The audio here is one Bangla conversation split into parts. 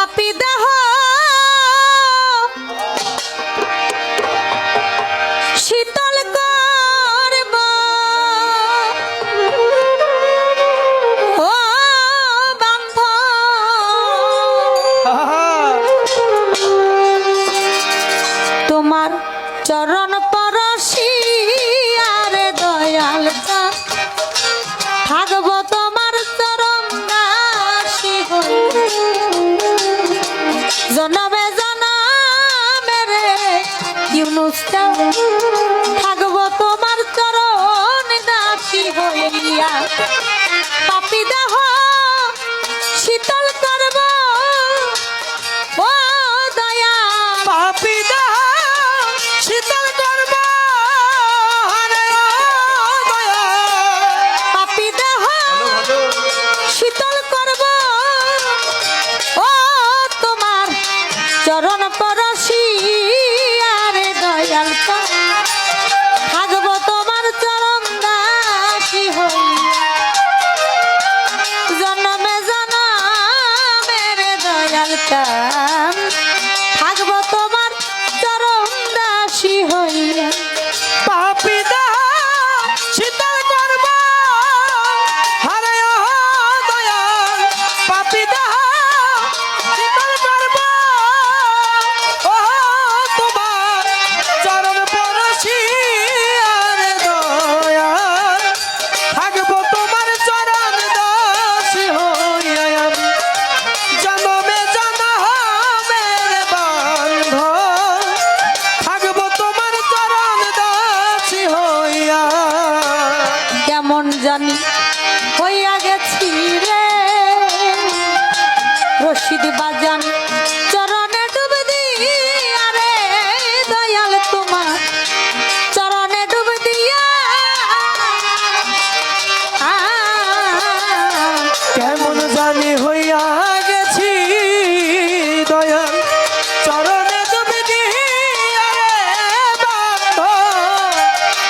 পাপী দেহ শীতল করব ও বান্ধ তোমার চরণ পরশি আরে দয়াল থাকব তোমার চরণ দাসী জনমে জনমে রে ইউনুস থাকব তোমার চরণ দাসী হইয়া পাপী দেহ শীতল করব ও দয়া পাপী দেহ শীতল করব আরে ও দয়া পাপী দেহ শীতল করব ও তোমার চরণ পরশি আরে দয়াল থাকব তোমার চরণ দাসী হইয়া জন্মে জন্মে রে দয়াল থাকব তোমার চরণ দাসী হইয়া পাপী দেহ শীতল করব আরে ও দয়া পাপী দেহ শীতল করব ও তোমার চরণ পরশি আরে দয়া থাকব তোমার চরণ দাসী হইয়া আমি জনমে জনমের বান্ধ থাকব তোমার চরণ দাসী হইয়া কেমন জানি হইয়া গেছি রে রশিদ বাজান চরণে ডুব দিয়া রে দয়াল তোমার চরণে ডুব দিয়া কেমন জানি হইয়া গেছি দয়াল চরণে ডুবে দিয়া রে বান্ধ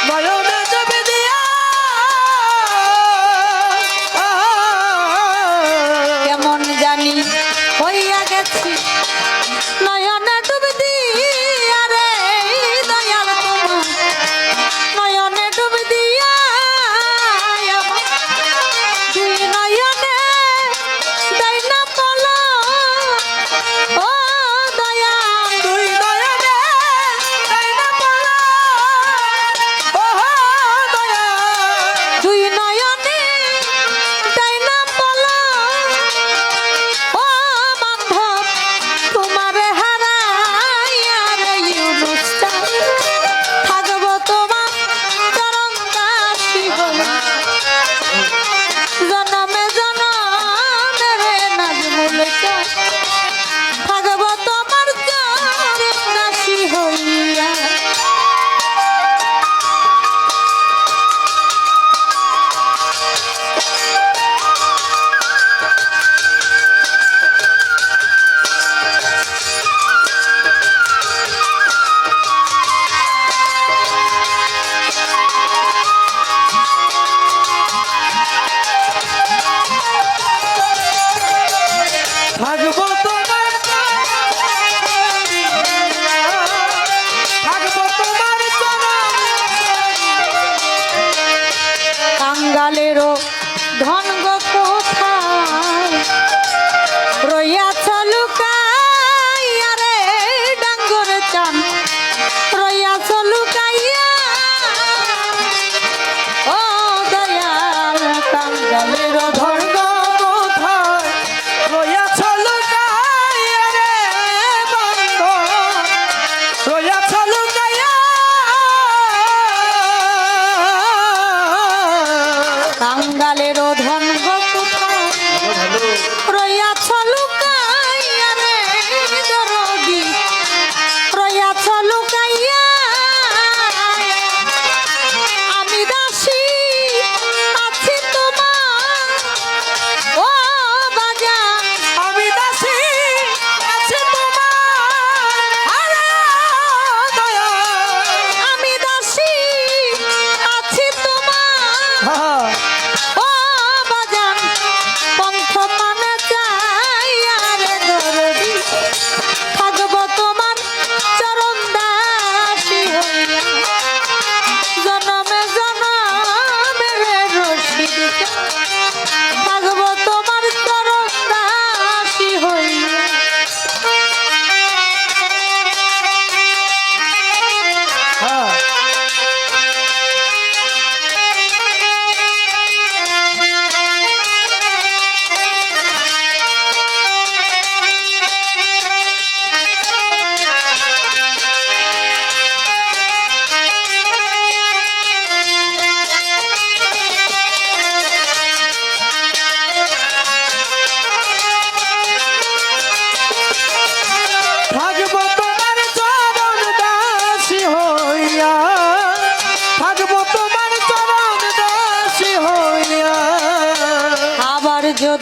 নয়নে ডুবে দিয়া কেমন জানি হইয়া গেছি নয়নে ডুব দিয়া রে দয়াল তোমার নয়নে ডুব দিয়া দুই নয়নে দেয় না পলা ও দয়াল দুই নয়নে দেয় না পলা ও দয়া দুই নয়নে দেয় না পলা ও বান্ধব তোমারে হারা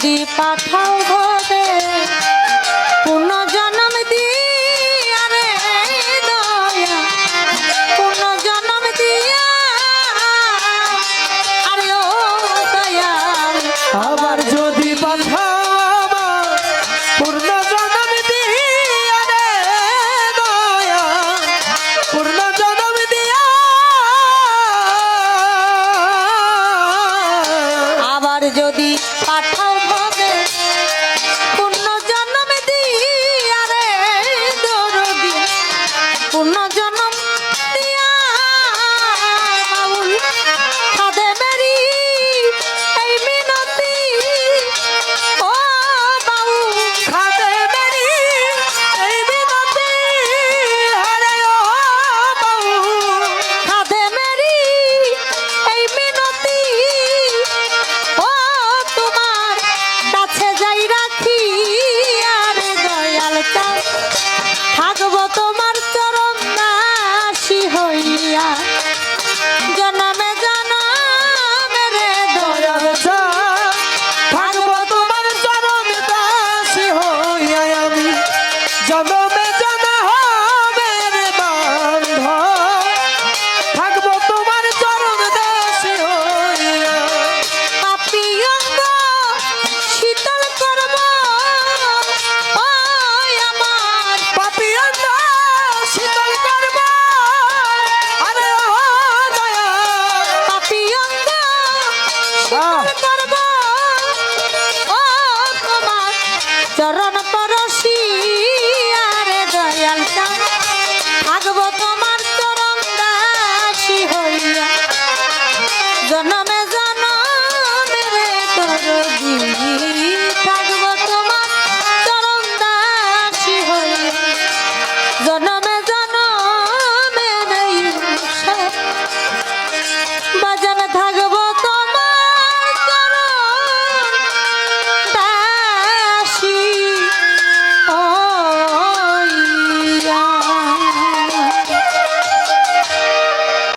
যদি